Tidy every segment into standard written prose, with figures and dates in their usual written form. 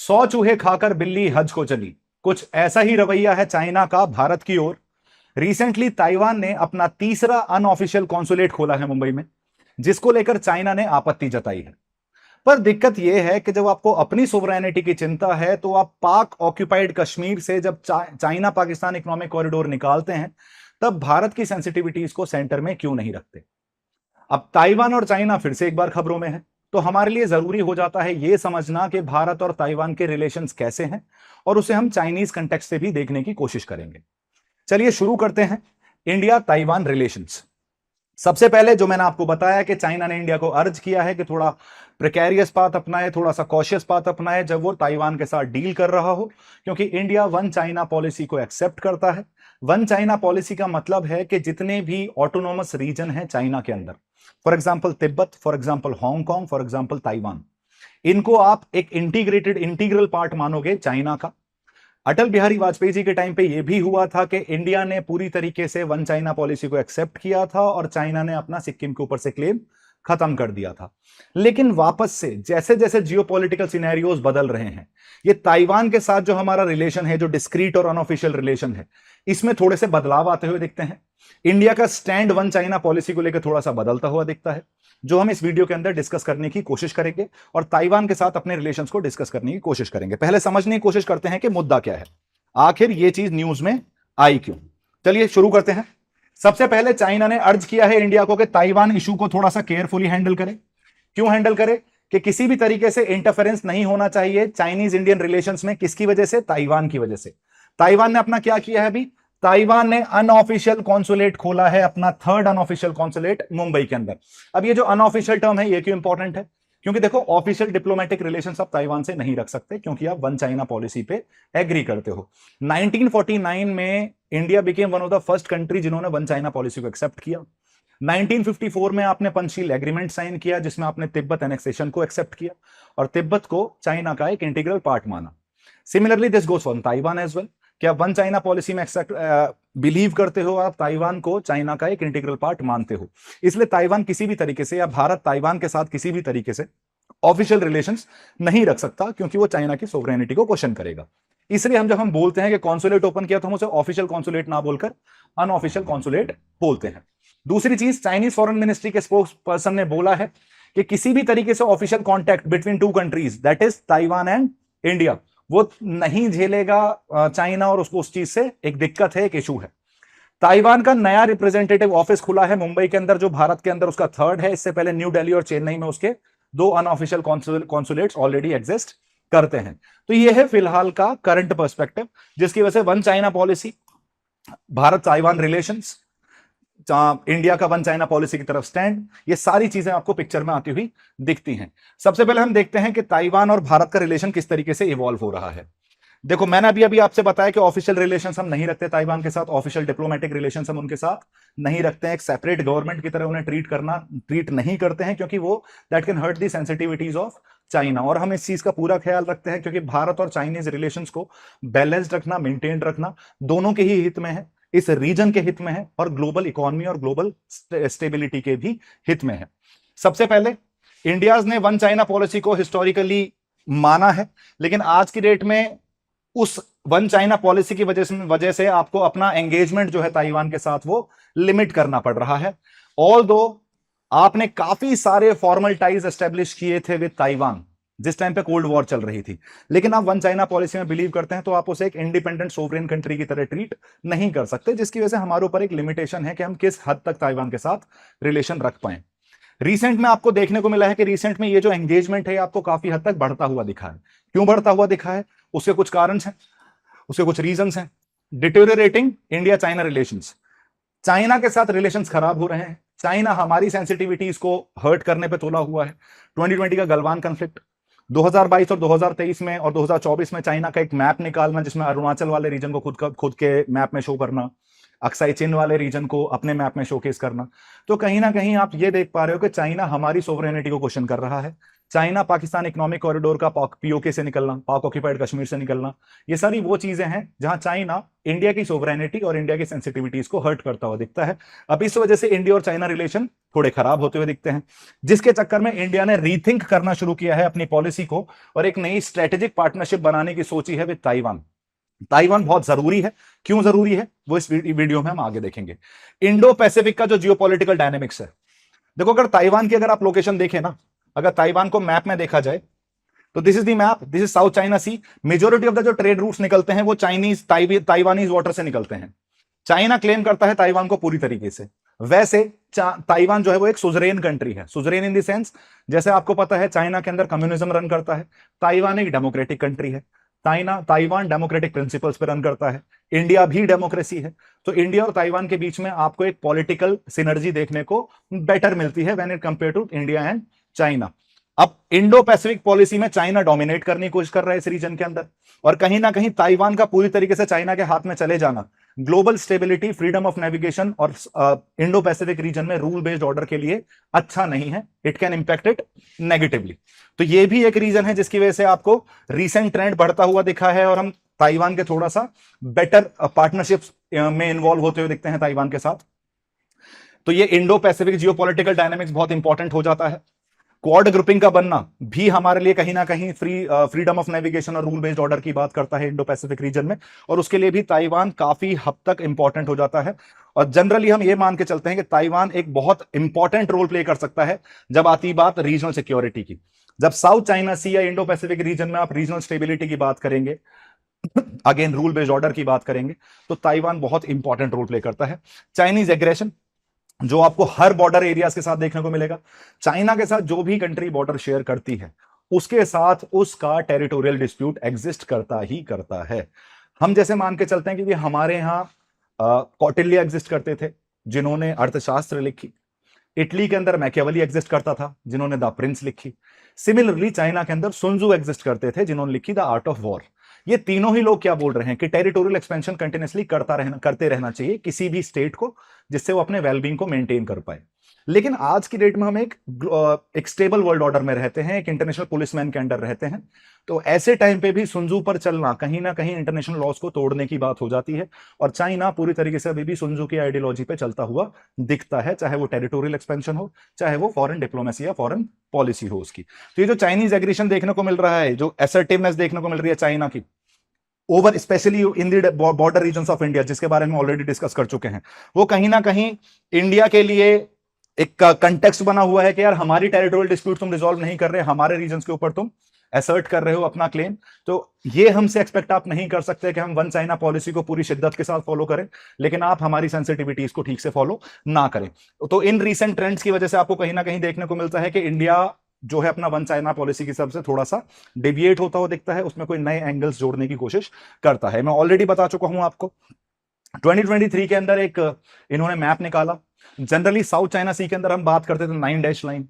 100 चूहे खाकर बिल्ली हज को चली, कुछ ऐसा ही रवैया है चाइना का भारत की ओर। रिसेंटली ताइवान ने अपना तीसरा अनऑफिशियल कॉन्सुलेट खोला है मुंबई में, जिसको लेकर चाइना ने आपत्ति जताई है। पर दिक्कत यह है कि जब आपको अपनी सोवरेनिटी की चिंता है तो आप पाक ऑक्यूपाइड कश्मीर से जब चाइना पाकिस्तान इकोनॉमिक कॉरिडोर निकालते हैं, तब भारत की सेंसिटिविटीज को सेंटर में क्यों नहीं रखते। अब ताइवान और चाइना फिर से एक बार खबरों में है, तो हमारे लिए जरूरी हो जाता है यह समझना कि भारत और ताइवान के रिलेशंस कैसे हैं, और उसे हम चाइनीज कंटेक्स्ट से भी देखने की कोशिश करेंगे। चलिए शुरू करते हैं इंडिया ताइवान रिलेशंस। सबसे पहले जो मैंने आपको बताया कि चाइना ने इंडिया को अर्ज किया है कि थोड़ा प्रिकेरियस पाथ अपनाए, थोड़ा सा कॉशियस पाथ अपनाए जब वो ताइवान के साथ डील कर रहा हो, क्योंकि इंडिया वन चाइना पॉलिसी को एक्सेप्ट करता है। वन चाइना पॉलिसी का मतलब है कि जितने भी ऑटोनोमस रीजन हैं चाइना के अंदर, for example Tibet, for example Hong Kong, for example Taiwan, इनको आप एक इंटीग्रल पार्ट मानोगे चाइना का। अटल बिहारी वाजपेयी जी के टाइम पे यह भी हुआ था कि इंडिया ने पूरी तरीके से वन चाइना पॉलिसी को एक्सेप्ट किया था और चाइना ने अपना सिक्किम के ऊपर से क्लेम खत्म कर दिया था। लेकिन वापस से जैसे जैसे जियोपॉलिटिकल सिनेरियोज बदल रहे हैं, ये ताइवान के साथ जो हमारा रिलेशन है, जो डिस्क्रीट और अनऑफिशियल रिलेशन है, इसमें थोड़े से बदलाव आते हुए दिखते हैं। इंडिया का स्टैंड वन चाइना पॉलिसी को लेकर थोड़ा सा बदलता हुआ दिखता है, जो हम इस वीडियो के अंदर डिस्कस करने की कोशिश करेंगे और ताइवान के साथ अपने रिलेशंस को डिस्कस करने की कोशिश करेंगे। पहले समझने की कोशिश करते हैं कि मुद्दा क्या है, आखिर ये चीज न्यूज में आई क्यों। चलिए शुरू करते हैं। सबसे पहले चाइना ने अर्ज किया है इंडिया को कि ताइवान इशू को थोड़ा सा केयरफुली हैंडल करे। क्यों हैंडल करे? कि किसी भी तरीके से इंटरफेरेंस नहीं होना चाहिए चाइनीज इंडियन रिलेशंस में। किसकी वजह से? ताइवान की वजह से। ताइवान ने अपना क्या किया है अभी? ताइवान ने अनऑफिशियल कॉन्सुलेट खोला है, अपना थर्ड अनऑफिशियल कॉन्सुलेट मुंबई के अंदर। अब ये जो अनऑफिशियल टर्म है ये क्यों इंपॉर्टेंट है? क्योंकि देखो, ऑफिशियल डिप्लोमेटिक रिलेशंस आप ताइवान से नहीं रख सकते क्योंकि आप वन चाइना पॉलिसी पे एग्री करते हो। 1949 में India became one of the first country जिन्होंने वन चाइना पॉलिसी को एक्सेप्ट किया। 1954 में आपने पंचशील एग्रीमेंट साइन किया जिसमें आपने तिब्बत एनेक्सेशन को एक्सेप्ट किया और तिब्बत को चाइना का एक इंटीग्रल पार्ट माना। Similarly this goes for Taiwan as well. क्या वन चाइना पॉलिसी में बिलीव करते हो, आप ताइवान को चाइना का एक इंटीग्रल पार्ट मानते हो। इसलिए ताइवान किसी भी तरीके से, या भारत ताइवान के साथ किसी भी तरीके से ऑफिशियल रिलेशंस नहीं रख सकता क्योंकि वो चाइना की सोवरेनिटी को क्वेश्चन करेगा। इसलिए जब हम बोलते हैं कि कॉन्सुलेट ओपन किया तो हम उसे ऑफिशियल कॉन्सुलेट ना बोलकर अनऑफिशियल कॉन्सुलेट बोलते हैं। दूसरी चीज, चाइनीज फॉरेन मिनिस्ट्री के स्पोक्स पर्सन ने बोला है कि किसी भी तरीके से official contact between two countries, that is Taiwan and India, वो नहीं झेलेगा चाइना, और उसको उस चीज से एक दिक्कत है, एक इशू है। ताइवान का नया रिप्रेजेंटेटिव ऑफिस खुला है मुंबई के अंदर, जो भारत के अंदर उसका थर्ड है। इससे पहले न्यू दिल्ली और चेन्नई में उसके 2 अनऑफिशियल कॉन्सुलेट्स ऑलरेडी एग्जिस्ट करते हैं। तो यह है फिलहाल का करंट पर्सपेक्टिव, जिसकी वजह से one China policy, Bharat Taiwan relations, India का वन चाइना पॉलिसी की तरफ स्टैंड, ये सारी चीजें आपको पिक्चर में आती हुई दिखती हैं। सबसे पहले हम देखते हैं कि ताइवान और भारत का रिलेशन किस तरीके से इवॉल्व हो रहा है। देखो, मैंने अभी आपसे बताया कि ऑफिशियल रिलेशंस हम नहीं रखते ताइवान के साथ, ऑफिशियल डिप्लोमेटिक रिलेशंस हम उनके साथ नहीं रखते हैं। एक सेपरेट गवर्नमेंट की तरह उन्हें ट्रीट नहीं करते हैं क्योंकि वो that can hurt the sensitivities of China. और हम इस चीज का पूरा ख्याल रखते हैं क्योंकि भारत और चाइनीज रिलेशंस को बैलेंस्ड रखना, मेंटेन रखना दोनों के ही हित में है, इस रीजन के हित में है और ग्लोबल इकोनॉमी और ग्लोबल स्टेबिलिटी के भी हित में है। सबसे पहले इंडियाज ने वन चाइना पॉलिसी को हिस्टोरिकली माना है, लेकिन आज की डेट में उस वन चाइना पॉलिसी की वजह से आपको अपना एंगेजमेंट जो है ताइवान के साथ वो लिमिट करना पड़ रहा है। ऑल्दो आपने काफी सारे फॉर्मल टाइज एस्टेब्लिश किए थे विद ताइवान जिस टाइम पे कोल्ड वॉर चल रही थी, लेकिन आप वन चाइना पॉलिसी में बिलीव करते हैं तो आप उसे एक इंडिपेंडेंट सोवरेन कंट्री की तरह ट्रीट नहीं कर सकते, जिसकी वजह से हमारे ऊपर एक लिमिटेशन है कि हम किस हद तक ताइवान के साथ रिलेशन रख पाए। रिसेंट में आपको देखने को मिला है कि रिसेंट में ये जो एंगेजमेंट है आपको काफी हद तक बढ़ता हुआ दिखा है। क्यों बढ़ता हुआ दिखा है? उसके कुछ कारण हैं, उसके कुछ रीजंस हैं। Deteriorating India China relations, China के साथ रिलेशंस खराब हो रहे हैं। चाइना हमारी सेंसिटिविटीज को हर्ट करने पे तुला हुआ है। 2020 का गलवान कॉन्फ्लिक्ट, 2022 और 2023 में और 2024 में चाइना का एक मैप निकालना जिसमें अरुणाचल वाले रीजन को खुद के मैप में शो करना, अक्साई चीन वाले रीजन को अपने मैप में शोकेस करना। तो कहीं ना कहीं आप ये देख पा रहे हो कि चाइना हमारी सोवरेनिटी को क्वेश्चन कर रहा है, चाइना पाकिस्तान इकोनॉमिक कॉरिडोर का पीओके से निकलना, पाक ऑक्यूपाइड कश्मीर से निकलना, ये सारी वो चीजें हैं जहां चाइना इंडिया की सोवरेनिटी और इंडिया की सेंसिटिविटीज को हर्ट करता हुआ दिखता है। अब इस वजह से इंडिया और चाइना रिलेशन थोड़े खराब होते हुए दिखते हैं, जिसके चक्कर में इंडिया ने रीथिंक करना शुरू किया है अपनी पॉलिसी को और एक नई स्ट्रेटेजिक पार्टनरशिप बनाने की सोची है विद ताइवान। ताइवान बहुत जरूरी है। क्यों जरूरी है वो इस वीडियो में हम आगे देखेंगे। इंडो पैसिफिक का जो जियोपॉलिटिकल डायनेमिक्स है, देखो अगर ताइवान की अगर आप लोकेशन देखें ना, अगर ताइवान को मैप में देखा जाए तो this is the map, this is South China Sea. Majority of the जो ट्रेड रूट्स निकलते हैं वो चाइनीज ताइवानीज वाटर से निकलते हैं। चाइना क्लेम करता है ताइवान को पूरी तरीके से। वैसे ताइवान जो है वो एक सुजरेन कंट्री है। सुजरेन इन द सेंस, जैसे आपको पता है चाइना के अंदर कम्युनिज्म रन करता है, ताइवान एक डेमोक्रेटिक कंट्री है। ताइवान डेमोक्रेटिक प्रिंसिपल्स पर रन करता है, इंडिया भी डेमोक्रेसी है। तो इंडिया और ताइवान के बीच में आपको एक पॉलिटिकल सिनर्जी देखने को बेटर मिलती है when it compare to India and China. अब इंडो पैसिफिक पॉलिसी में चाइना डोमिनेट करने की कोशिश कर रहा है इस रीजन के अंदर, और कहीं ना कहीं ताइवान का पूरी तरीके से चाइना के हाथ में चले जाना global stability, freedom of navigation और इंडो पैसिफिक रीजन में रूल बेस्ड ऑर्डर के लिए अच्छा नहीं है। It can impact it negatively. तो ये भी एक रीजन है जिसकी वजह से आपको रीसेंट ट्रेंड बढ़ता हुआ दिखा है और हम ताइवान के थोड़ा सा बेटर पार्टनरशिप में इन्वॉल्व होते हुए दिखते हैं ताइवान के साथ। तो ये इंडो पैसिफिक जियोपॉलिटिकल डायनामिक्स बहुत इंपॉर्टेंट हो जाता है। क्वाड ग्रुपिंग का बनना भी हमारे लिए कहीं ना कहीं फ्रीडम ऑफ नेविगेशन और रूल बेस्ड ऑर्डर की बात करता है इंडो पैसिफिक रीजन में, और उसके लिए भी ताइवान काफी हद तक इंपॉर्टेंट हो जाता है। और जनरली हम ये मान के चलते हैं कि ताइवान एक बहुत इंपॉर्टेंट रोल प्ले कर सकता है जब आती बात रीजनल सिक्योरिटी की। जब साउथ चाइना सी या इंडो पैसिफिक रीजन में आप रीजनल स्टेबिलिटी की बात करेंगे, अगेन रूल बेस्ड ऑर्डर की बात करेंगे, तो ताइवान बहुत इंपॉर्टेंट रोल प्ले करता है। चाइनीज एग्रेशन जो आपको हर बॉर्डर एरियाज के साथ देखने को मिलेगा, चाइना के साथ जो भी कंट्री बॉर्डर शेयर करती है उसके साथ उसका टेरिटोरियल डिस्प्यूट एग्जिस्ट करता ही करता है। हम जैसे मान के चलते हैं कि हमारे यहाँ कौटिल्य एग्जिस्ट करते थे जिन्होंने अर्थशास्त्र लिखी, इटली के अंदर मैकियावेली एग्जिस्ट करता था जिन्होंने द प्रिंस लिखी, सिमिलरली चाइना के अंदर सुन त्जू एग्जिस्ट करते थे जिन्होंने लिखी द आर्ट ऑफ वॉर। ये तीनों ही लोग क्या बोल रहे हैं कि टेरिटोरियल एक्सपेंशन कंटिन्यूअसली करते रहना चाहिए किसी भी स्टेट को, जिससे वो अपने वेलबींग को मेंटेन कर पाए। लेकिन आज की डेट में हम एक स्टेबल वर्ल्ड ऑर्डर में रहते हैं, एक इंटरनेशनल पुलिसमैन के अंडर रहते हैं, तो ऐसे टाइम पे भी सुन त्जू पर चलना कहीं ना कहीं इंटरनेशनल लॉज को तोड़ने की बात हो जाती है। और चाइना पूरी तरीके से अभी भी सुन त्जू की आइडियोलॉजी पे चलता हुआ दिखता है, चाहे वो टेरिटोरियल एक्सपेंशन हो, चाहे वो फॉरेन डिप्लोमेसी या फॉरेन पॉलिसी हो उसकी। तो ये जो चाइनीज एग्रेशन देखने को मिल रहा है, जो असर्टिवनेस देखने को मिल रही है चाइना की over specially in the border regions of India, जिसके बारे में ऑलरेडी डिस्कस कर चुके हैं, वो कहीं ना कहीं इंडिया के लिए एक कंटेक्स्ट बना हुआ है कि यार हमारी टेरिटोरियल डिस्प्यूट तुम रिजॉल्व नहीं कर रहे, हमारे रीजन्स के ऊपर तुम असर्ट कर रहे हो अपना क्लेम। तो ये हमसे एक्सपेक्ट आप नहीं कर सकते कि हम वन चाइना पॉलिसी को पूरी शिद्दत के साथ फॉलो करें, लेकिन आप हमारी सेंसिटिविटीज को ठीक से फॉलो ना करें। तो इन रीसेंट ट्रेंड्स की वजह से आपको कहीं ना कहीं देखने को मिलता है कि इंडिया जो है अपना वन चाइना पॉलिसी की सबसे थोड़ा सा डेविएट होता हुआ दिखता है, उसमें कोई नए एंगल्स जोड़ने की कोशिश करता है। मैं ऑलरेडी बता चुका हूं आपको 2023 के अंदर एक इन्होंने मैप निकाला। जनरली साउथ चाइना सी के अंदर हम बात करते थे 9 डैश लाइन।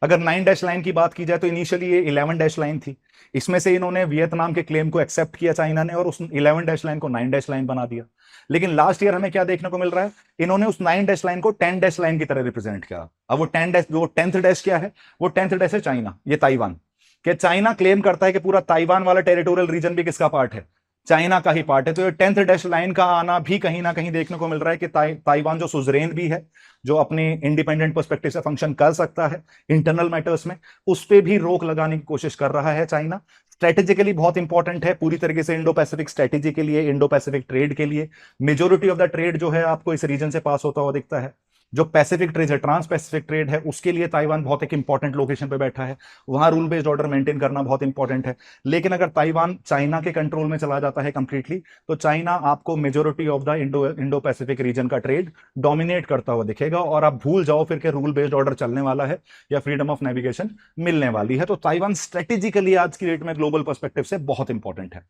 अगर 9 डैश लाइन की बात की जाए तो इनिशियली ये 11 डैश लाइन थी। इसमें से इन्होंने वियतनाम के क्लेम को एक्सेप्ट किया चाइना ने और उस 11 डैश लाइन को 9 डैश लाइन बना दिया। लेकिन लास्ट ईयर हमें क्या देखने को मिल रहा है, इन्होंने उस 9 डैश लाइन को 10 डैश लाइन की तरह रिप्रेजेंट किया। अब वो 10th डैश क्या है, वो 10th डैश है चाइना, ये ताइवान। कि चाइना क्लेम करता है कि पूरा ताइवान वाला टेरिटोरियल रीजन भी किसका पार्ट है, चाइना का ही पार्ट है। तो ये 10th डैश लाइन का आना भी कहीं ना कहीं देखने को मिल रहा है कि ताइवान जो सुजरेन भी है, जो अपने इंडिपेंडेंट पर्सपेक्टिव से फंक्शन कर सकता है इंटरनल मैटर्स में, उस पर भी रोक लगाने की कोशिश कर रहा है चाइना। स्ट्रेटेजिकली बहुत इंपॉर्टेंट है पूरी तरीके से इंडो पैसिफिक स्ट्रेटेजी के लिए, इंडो पैसिफिक ट्रेड के लिए। मेजोरिटी ऑफ द ट्रेड जो है आपको इस रीजन से पास होता हुआ दिखता है। जो पैसिफिक ट्रेड है, ट्रांस पैसिफिक ट्रेड है, उसके लिए ताइवान बहुत एक इंपॉर्टेंट लोकेशन पे बैठा है, वहां रूल बेस्ड ऑर्डर मेंटेन करना बहुत इंपॉर्टेंट है। लेकिन अगर ताइवान चाइना के कंट्रोल में चला जाता है कंप्लीटली, तो चाइना आपको majority of the Indo Pacific region का ट्रेड डोमिनेट करता हुआ दिखेगा, और आप भूल जाओ फिर के रूल बेस्ड ऑर्डर चलने वाला है या फ्रीडम ऑफ नेविगेशन मिलने वाली है। तो ताइवान स्ट्रेटेजिकली आज की डेट में ग्लोबल पर्सपेक्टिव से बहुत इंपॉर्टेंट है।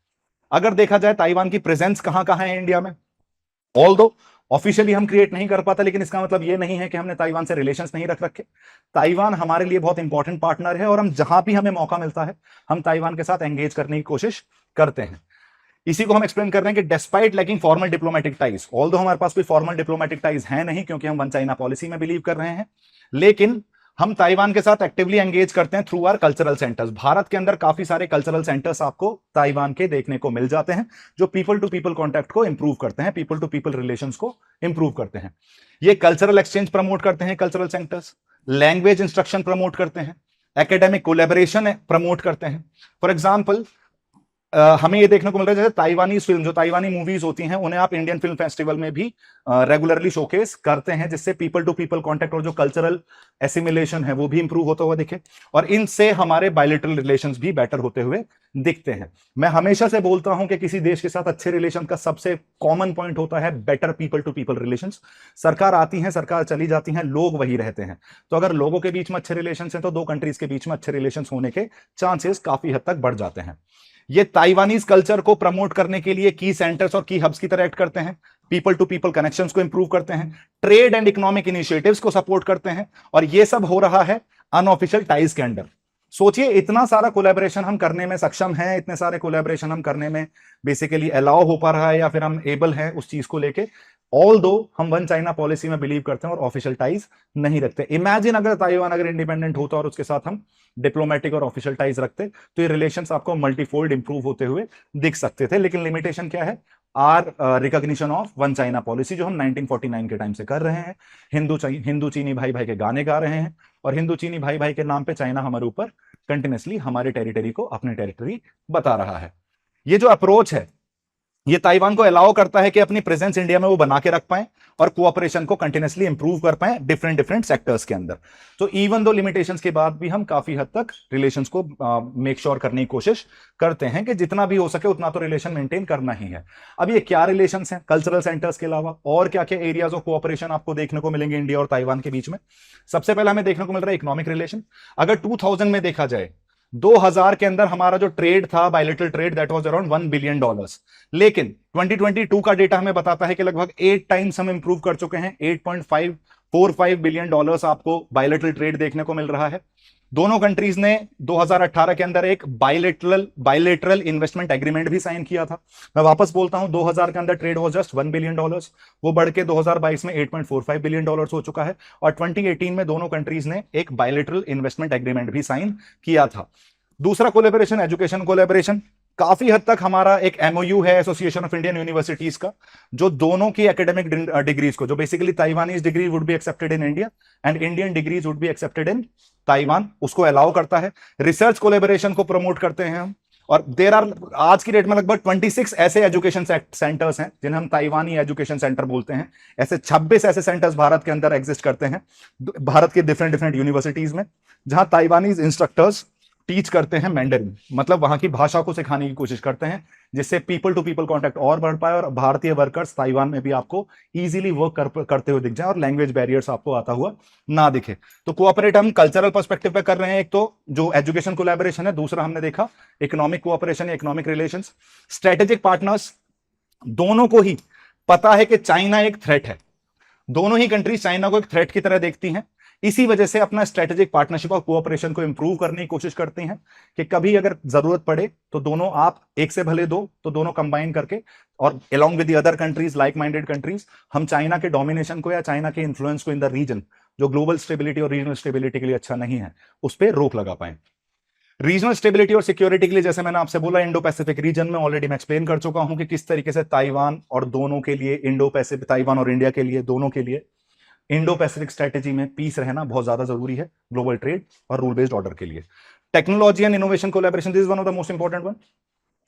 अगर देखा जाए ताइवान की प्रेजेंस कहां कहां है इंडिया में, ऑल्दो ऑफिशियली हम क्रिएट नहीं कर पाते, लेकिन इसका मतलब ये नहीं है कि हमने ताइवान से रिलेशंस नहीं रख रखे। ताइवान हमारे लिए बहुत इंपॉर्टेंट पार्टनर है, और हम जहां भी हमें मौका मिलता है हम ताइवान के साथ एंगेज करने की कोशिश करते हैं। इसी को हम एक्सप्लेन कर रहे हैं कि despite lacking formal diplomatic ties, although हमारे पास कोई फॉर्मल डिप्लोमेटिक टाइज है नहीं क्योंकि हम वन चाइना पॉलिसी में बिलीव कर रहे हैं, लेकिन हम ताइवान के साथ एक्टिवली एंगेज करते हैं through our cultural centres. Bharat के अंदर काफी सारे कल्चरल सेंटर्स आपको ताइवान के देखने को मिल जाते हैं, जो पीपल टू पीपल कॉन्टैक्ट को इंप्रूव करते हैं, पीपल टू पीपल रिलेशंस को इंप्रूव करते हैं। ये कल्चरल एक्सचेंज प्रमोट करते हैं cultural centres, language instruction promote करते हैं, एकेडमिक कोलैबोरेशन प्रमोट करते हैं। फॉर एग्जाम्पल हमें ये देखने को मिल रहा है जैसे ताइवानीज फिल्म, जो ताइवानी मूवीज होती हैं, उन्हें आप इंडियन फिल्म फेस्टिवल में भी रेगुलरली शोकेस करते हैं, जिससे पीपल टू पीपल कांटेक्ट और जो कल्चरल एसिमिलेशन है वो भी इंप्रूव होता हुआ दिखे, और इनसे हमारे बायलैटरल रिलेशंस भी बेटर होते हुए दिखते हैं। मैं हमेशा से बोलता हूं कि किसी देश के साथ अच्छे रिलेशन का सबसे कॉमन पॉइंट होता है better people to people relations. सरकार आती है, सरकार चली जाती है, लोग वही रहते हैं। तो अगर लोगों के बीच में अच्छे रिलेशन हैं तो दो कंट्रीज के बीच में अच्छे रिलेशन होने के चांसेस काफी हद तक बढ़ जाते हैं। ये ताइवानीज कल्चर को प्रमोट करने के लिए की सेंटर्स और की हब्स की तरह एक्ट करते हैं, पीपल टू पीपल कनेक्शंस को इंप्रूव करते हैं, ट्रेड एंड इकोनॉमिक इनिशिएटिव्स को सपोर्ट करते हैं, और ये सब हो रहा है अनऑफिशियल टाइज के अंडर। सोचिए इतना सारा कोलैबोरेशन हम करने में सक्षम हैं, इतने सारे कोलैबोरेशन हम करने में बेसिकली अलाउ हो पा रहा है, या फिर हम एबल हैं उस चीज को लेके, ऑल दो हम वन चाइना पॉलिसी में बिलीव करते हैं और ऑफिशियल टाइज नहीं रखते। इमेजिन अगर ताइवान अगर इंडिपेंडेंट होता और उसके साथ हम डिप्लोमेटिक और ऑफिशियल टाइज रखते, तो ये रिलेशंस आपको मल्टीफोल्ड इंप्रूव होते हुए दिख सकते थे। लेकिन लिमिटेशन क्या है? Our recognition of one China policy, जो हम 1949 के टाइम से कर रहे हैं। हिंदू चीनी भाई भाई के गाने गा रहे हैं, और हिंदू चीनी भाई भाई के नाम पे चाइना हमारे ऊपर कंटिन्यूसली हमारे टेरिटरी को अपनी टेरिटरी बता रहा है। ये जो अप्रोच है ये ताइवान को अलाउ करता है कि अपनी प्रेजेंस इंडिया में वो बना के रख पाए और कोऑपरेशन को कंटिन्यूसली इंप्रूव कर पाए डिफरेंट डिफरेंट सेक्टर्स के अंदर। तो इवन दो लिमिटेशंस के बाद भी हम काफी हद तक रिलेशंस को मेक श्योर करने की कोशिश करते हैं कि जितना भी हो सके उतना तो रिलेशन मेंटेन करना ही है। अब ये क्या रिलेशंस हैं कल्चरल सेंटर्स के अलावा, और क्या क्या एरियाज ऑफ कोऑपरेशन आपको देखने को मिलेंगे इंडिया और ताइवान के बीच में? सबसे पहले हमें देखने को मिल रहा है इकोनॉमिक रिलेशन। अगर 2000 में देखा जाए, 2000 के अंदर हमारा जो ट्रेड था bilateral trade, that was around $1 billion, लेकिन 2022 का डेटा हमें बताता है कि लगभग 8 टाइम्स हम इंप्रूव कर चुके हैं। $8.545 बिलियन आपको बायलैटरल ट्रेड देखने को मिल रहा है। दोनों कंट्रीज ने 2018 के अंदर एक बायलैटरल इन्वेस्टमेंट एग्रीमेंट भी साइन किया था। मैं वापस बोलता हूं, 2000 के अंदर ट्रेड वाज जस्ट $1 बिलियन, वो बढ़ के 2022 में $8.45 बिलियन हो चुका है, और 2018 में दोनों कंट्रीज ने एक बायलैटरल इन्वेस्टमेंट एग्रीमेंट भी साइन किया था। दूसरा कोलैबोरेशन, एजुकेशन कोलैबोरेशन। काफी हद तक हमारा एक एमओयू है एसोसिएशन ऑफ इंडियन यूनिवर्सिटीज का, जो दोनों की एकेडमिक डिग्रीज को, जो basically Taiwanese degree would be accepted in India and Indian degrees would be accepted in Taiwan, उसको अलाउ करता है। रिसर्च कोलैबोरेशन को प्रमोट करते हैं हम, और देर आर आज की डेट में लगभग 26 ऐसे एजुकेशन सेंटर्स हैं जिन्हें हम ताइवानी एजुकेशन सेंटर बोलते हैं। ऐसे 26 ऐसे सेंटर्स भारत के अंदर एग्जिस्ट करते हैं, भारत के डिफरेंट डिफरेंट यूनिवर्सिटीज में, जहां ताइवानीज इंस्ट्रक्टर्स टीच करते हैं मैंडरिन, मतलब वहां की भाषा को सिखाने की कोशिश करते हैं, जिससे पीपल टू पीपल कांटेक्ट और बढ़ पाए और भारतीय वर्कर्स ताइवान में भी आपको इजीली वर्क करते हुए दिख जाए और लैंग्वेज बैरियर्स आपको आता हुआ ना दिखे। तो कोऑपरेट हम कल्चरल पर्सपेक्टिव पे कर रहे हैं, एक तो जो एजुकेशन कोलैबोरेशन है, दूसरा हमने देखा इकोनॉमिक कोऑपरेशन या इकोनॉमिक रिलेशंस। स्ट्रेटेजिक पार्टनर्स, दोनों को ही पता है कि चाइना एक थ्रेट है, दोनों ही कंट्रीज चाइना को एक थ्रेट की तरह देखती हैं, इसी वजह से अपना स्ट्रेटेजिक पार्टनरशिप और कोऑपरेशन को इंप्रूव करने की कोशिश करती हैं कि कभी अगर जरूरत पड़े तो दोनों, आप एक से भले दो, तो दोनों कंबाइन करके और along with the other countries, like minded countries, हम चाइना के डोमिनेशन को या चाइना के इन्फ्लुएंस को इन द रीजन, जो ग्लोबल स्टेबिलिटी और रीजनल स्टेबिलिटी के लिए अच्छा नहीं है, उस पर रोक लगा पाए। रीजनल स्टेबिलिटी और सिक्योरिटी के लिए, जैसे मैंने आपसे बोला, इंडो पैसिफिक रीजन में ऑलरेडी मैं एक्सप्लेन कर चुका हूं कि किस तरीके से ताइवान और दोनों के लिए, इंडो पैसिफिक, ताइवान और इंडिया के लिए, दोनों के लिए इंडो पैसिफिक स्ट्रेटेजी में पीस रहना बहुत ज्यादा जरूरी है ग्लोबल ट्रेड और रूल बेस्ड ऑर्डर के लिए। Technology and innovation collaboration, this is one of the most important one.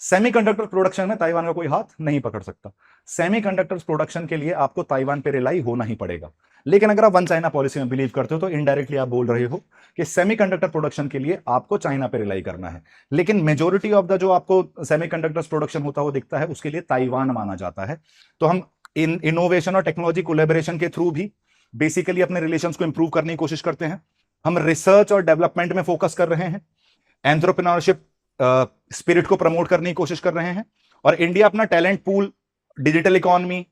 Semiconductor production में ताइवान का कोई हाथ नहीं पकड़ सकता। सेमीकंडक्टर प्रोडक्शन के लिए आपको ताइवान पे रिलाई होना ही पड़ेगा। लेकिन अगर आप वन चाइना पॉलिसी में बिलीव करते हो तो इनडायरेक्टली आप बोल रहे हो कि सेमीकंडक्टर प्रोडक्शन के लिए आपको चाइना पे रिलाई करना है, लेकिन मेजोरिटी ऑफ द जो आपको सेमीकंडक्टर्स प्रोडक्शन होता हुआ दिखता है उसके लिए ताइवान माना जाता है। तो हम इनोवेशन और टेक्नोलॉजी कोलैबोरेशन के थ्रू भी बेसिकली अपने रिलेशंस को इंप्रूव करने की कोशिश करते हैं। हम रिसर्च और डेवलपमेंट में फोकस कर रहे हैं, एंटरप्रेन्योरशिप स्पिरिट को प्रमोट करने की कोशिश कर रहे हैं, और इंडिया अपना talent pool, digital economy,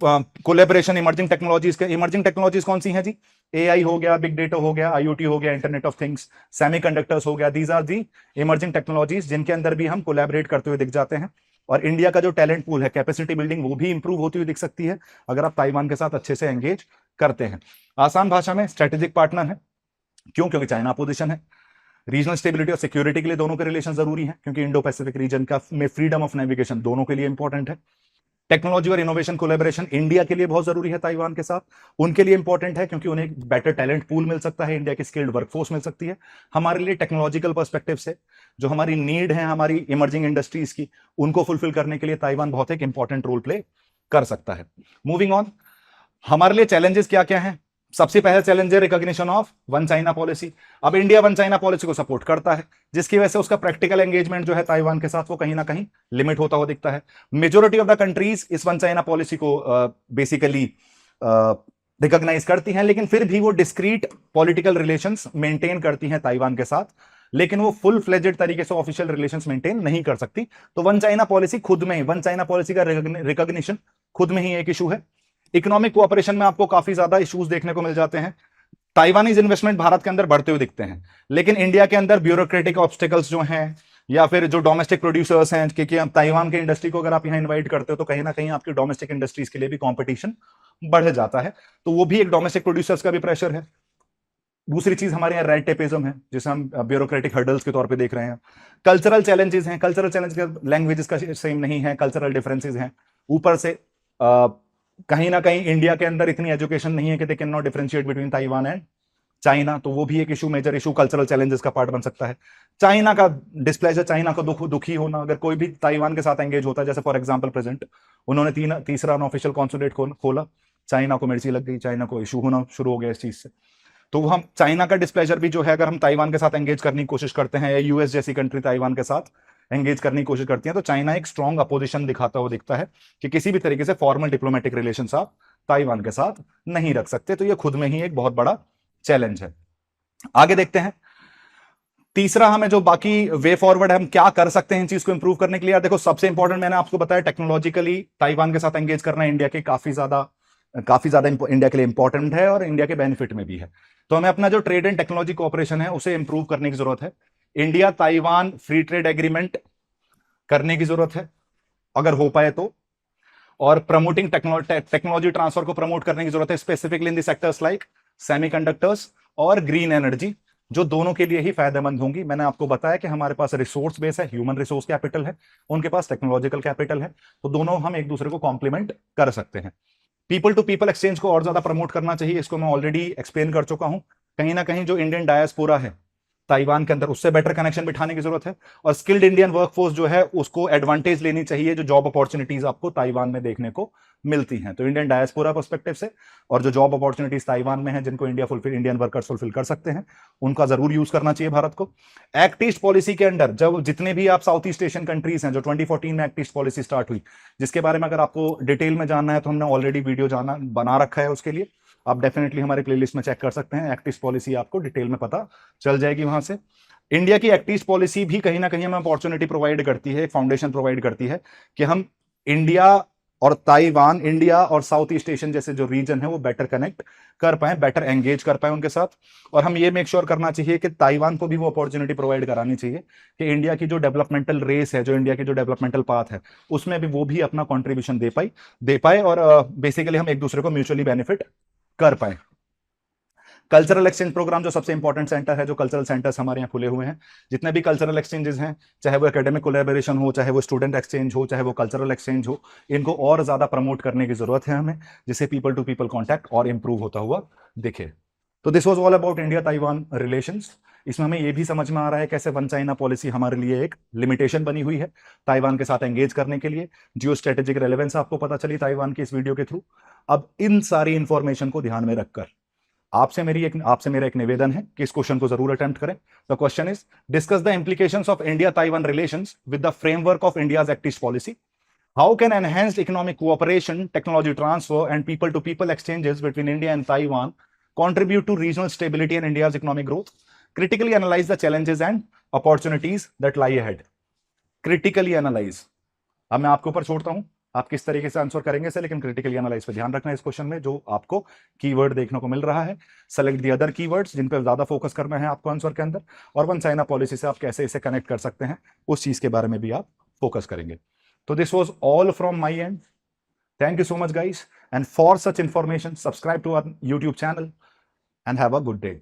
collaboration, emerging technologies के, इमर्जिंग टेक्नोलॉजीज कौन सी हैं जी? एआई हो गया, बिग डेटा हो गया, आईओटी हो गया, इंटरनेट ऑफ थिंग्स, सेमीकंडक्टर्स हो गया, these are the emerging technologies जिनके अंदर भी हम कोलैबोरेट करते हुए दिख जाते हैं। और इंडिया का जो टैलेंट पूल है, कैपेसिटी बिल्डिंग, वो भी इंप्रूव होती हुई दिख सकती है अगर आप ताइवान के साथ अच्छे से एंगेज करते हैं। आसान भाषा में स्ट्रेटेजिक पार्टनर है, क्यों? क्योंकि चाइना अपोजिशन है। रीजनल स्टेबिलिटी और सिक्योरिटी के लिए दोनों के रिलेशन जरूरी हैं, क्योंकि इंडो पैसिफिक रीजन का में फ्रीडम ऑफ नेविगेशन दोनों के लिए इंपॉर्टेंट है। टेक्नोलॉजी और इनोवेशन कोलैबोरेशन इंडिया के लिए बहुत जरूरी है ताइवान के साथ, उनके लिए इंपॉर्टेंट है क्योंकि उन्हें बेटर टैलेंट पूल मिल सकता है, इंडिया की स्किल्ड वर्कफोर्स मिल सकती है। हमारे लिए टेक्नोलॉजिकल पर्सपेक्टिव से जो हमारी नीड है हमारी इमर्जिंग इंडस्ट्रीज की, उनको फुलफिल करने के लिए ताइवान बहुत एक इंपॉर्टेंट रोल प्ले कर सकता है। मूविंग ऑन, हमारे लिए चैलेंजेस क्या क्या हैं? सबसे पहला चैलेंज है recognition of one China policy. अब इंडिया वन चाइना पॉलिसी को सपोर्ट करता है, जिसकी वजह से उसका प्रैक्टिकल एंगेजमेंट जो है ताइवान के साथ वो कहीं ना कहीं लिमिट होता हुआ दिखता है। मेजोरिटी ऑफ द कंट्रीज इस वन चाइना पॉलिसी को बेसिकली रिकॉग्नाइज करती हैं, लेकिन फिर भी वो डिस्क्रीट पॉलिटिकल रिलेशंस मेंटेन करती हैं ताइवान के साथ, लेकिन वो फुल फ्लेजेड तरीके से ऑफिशियल रिलेशंस मेंटेन नहीं कर सकती। तो वन चाइना पॉलिसी खुद में, वन चाइना पॉलिसी का रिकॉग्निशन खुद में ही एक इशू है। इकोनॉमिक कोऑपरेशन में आपको काफी ज्यादा इश्यूज देखने को मिल जाते हैं। ताइवानीज इन्वेस्टमेंट भारत के अंदर बढ़ते हुए दिखते हैं, लेकिन इंडिया के अंदर ब्यूरोक्रेटिक ऑब्स्टिकल्स जो हैं या फिर जो डोमेस्टिक प्रोड्यूसर्स हैं, क्योंकि ताइवान के इंडस्ट्री को अगर आप यहां इन्वाइट करते हो तो कहीं ना कहीं आपकी डोमेस्टिक इंडस्ट्रीज के लिए भी कंपटीशन बढ़ जाता है, तो वो भी एक डोमेस्टिक प्रोड्यूसर्स का भी प्रेशर है। दूसरी चीज हमारे यहाँ रेड टेपिज्म है, जिसे हम ब्यूरोक्रेटिक हर्डल्स के तौर पे देख रहे हैं। कल्चरल चैलेंजेस हैं, कल्चरल चैलेंज लैंग्वेजेस का सेम नहीं है, कल्चरल डिफरेंसेस हैं। ऊपर से कहीं ना कहीं इंडिया के अंदर इतनी एजुकेशन नहीं है कि they can not differentiate between Taiwan and China, तो वो भी एक issue, major issue cultural challenges का पार्ट बन सकता है। चाइना का डिस्प्लेजर, चाइना का दुखी होना, अगर कोई भी ताइवान के साथ एंगेज होता है, जैसे फॉर एग्जांपल प्रेजेंट उन्होंने तीसरा अनऑफिशियल कॉन्सुलेट खोला, चाइना को मिर्ची लग गई, चाइना को इशू होना शुरू हो गया इस चीज से। तो हम चाइना का डिस्प्लेजर भी जो है, अगर हम ताइवान के साथ एंगेज करने की कोशिश करते हैं या यूएस जैसी कंट्री ताइवान के साथ एंगेज करने की कोशिश करती है, तो चाइना एक स्ट्रॉन्ग अपोजिशन दिखाता हुआ दिखता है कि किसी भी तरीके से फॉर्मल डिप्लोमेटिक रिलेशन आप ताइवान के साथ नहीं रख सकते। तो ये खुद में ही एक बहुत बड़ा चैलेंज है। आगे देखते हैं, तीसरा हमें जो बाकी वे फॉरवर्ड है, हम क्या कर सकते हैं इन चीज को इंप्रूव करने के लिए। देखो, सबसे इंपॉर्टेंट मैंने आपको बताया, टेक्नोलॉजिकली ताइवान के साथ एंगेज करना इंडिया के काफी ज्यादा इंडिया के लिए इंपॉर्टेंट है और इंडिया के बेनिफिट में भी है। तो हमें अपना जो ट्रेड एंड टेक्नोलॉजी कोऑपरेशन है उसे इंप्रूव करने की जरूरत है। India Taiwan free trade agreement करने की जरूरत है अगर हो पाए तो, और प्रमोटिंग टेक्नोलॉजी ट्रांसफर को प्रमोट करने की जरूरत है, specifically in the sectors like semiconductors और ग्रीन एनर्जी, जो दोनों के लिए ही फायदेमंद होंगी। मैंने आपको बताया कि हमारे पास रिसोर्स बेस है, ह्यूमन रिसोर्स कैपिटल है, उनके पास टेक्नोलॉजिकल कैपिटल है, तो दोनों हम एक दूसरे को कॉम्प्लीमेंट कर सकते हैं। पीपल टू पीपल एक्सचेंज को और ज्यादा प्रमोट करना चाहिए, इसको मैं ऑलरेडी एक्सप्लेन कर चुका हूं। कहीं ना कहीं जो इंडियन डायस्पोरा है ताइवान के अंदर, उससे बेटर कनेक्शन बिठाने की जरूरत है, और स्किल्ड इंडियन वर्कफोर्स जो है उसको एडवांटेज लेनी चाहिए जो जॉब अपॉर्चुनिटीज आपको ताइवान में देखने को मिलती हैं। तो इंडियन डायस्पोरा पर्सपेक्टिव से, और जो जॉब अपॉर्चुनिटीज ताइवान में है जिनको इंडियन वर्कर्स फुलफिल कर सकते हैं, उनका जरूर यूज करना चाहिए भारत को। एक्ट ईस्ट पॉलिसी के अंडर जब जितने भी आप साउथ ईस्ट एशियन कंट्रीज हैं, जो 2014 में एक्ट ईस्ट पॉलिसी स्टार्ट हुई, जिसके बारे में अगर आपको डिटेल में जानना है तो हमने ऑलरेडी वीडियो बना रखा है, उसके लिए आप डेफिनेटली हमारे प्लेलिस्ट में चेक कर सकते हैं। एक्ट ईस्ट पॉलिसी आपको डिटेल में पता चल जाएगी वहां से। इंडिया की एक्ट ईस्ट पॉलिसी भी कहीं ना कहीं हमें अपॉर्चुनिटी प्रोवाइड करती है, एक फाउंडेशन प्रोवाइड करती है कि हम इंडिया और ताइवान, इंडिया और साउथ ईस्ट एशियन जैसे जो रीजन है वो बेटर कनेक्ट कर पाए, बेटर एंगेज कर पाए उनके साथ। और हम ये मेक श्योर करना चाहिए कि ताइवान को भी वो अपॉर्चुनिटी प्रोवाइड करानी चाहिए कि इंडिया की जो डेवलपमेंटल रेस है, जो इंडिया की जो डेवलपमेंटल पाथ है, उसमें भी वो भी अपना कॉन्ट्रीब्यूशन दे पाए और बेसिकली हम एक दूसरे को म्यूचुअली बेनिफिट कर पाए। कल्चरल एक्सचेंज प्रोग्राम जो सबसे इंपॉर्टेंट सेंटर है, जो कल्चरल सेंटर्स हमारे यहाँ खुले हुए हैं, जितने भी कल्चरल एक्सचेंजेस हैं, चाहे वो एकेडमिक कोलैबोरेशन हो, चाहे वो स्टूडेंट एक्सचेंज हो, चाहे वो कल्चरल एक्सचेंज हो, इनको और ज्यादा प्रमोट करने की जरूरत है हमें, जिससे पीपल टू पीपल कॉन्टैक्ट और इंप्रूव होता हुआ दिखे। तो this was all about India Taiwan relations. इसमें हमें यह भी समझ में आ रहा है कैसे वन चाइना पॉलिसी हमारे लिए एक लिमिटेशन बनी हुई है ताइवान के साथ एंगेज करने के लिए। जियो स्ट्रेटेजिक रेलेवेंस आपको पता चली ताइवान की इस वीडियो के थ्रू। अब इन सारी इंफॉर्मेशन को ध्यान में रखकर आपसे मेरा एक निवेदन है कि इस क्वेश्चन को जरूर अटेम्प्ट करें। The question is, discuss the implications of India Taiwan relations with the framework of India's act east policy. How can enhanced economic cooperation, technology transfer and people to people exchanges between India and Taiwan contribute to regional stability and India's economic growth? Critically analyze the challenges and opportunities that lie ahead. Critically analyze. अब मैं आपके ऊपर छोड़ता हूं आप किस तरीके से आंसर करेंगे इसे, लेकिन क्रिटिकली एनालाइज पे ध्यान रखना है इस क्वेश्चन में जो आपको कीवर्ड देखने को मिल रहा है। सेलेक्ट द अदर कीवर्ड्स जिन पर ज्यादा फोकस करना है आपको आंसर के अंदर, और वन चाइना पॉलिसी से आप कैसे इसे कनेक्ट कर सकते हैं उस चीज के बारे में भी आप फोकस करेंगे। तो this was all from my and. Thank you so much, guys. And for such information, subscribe to our YouTube channel and have a good day.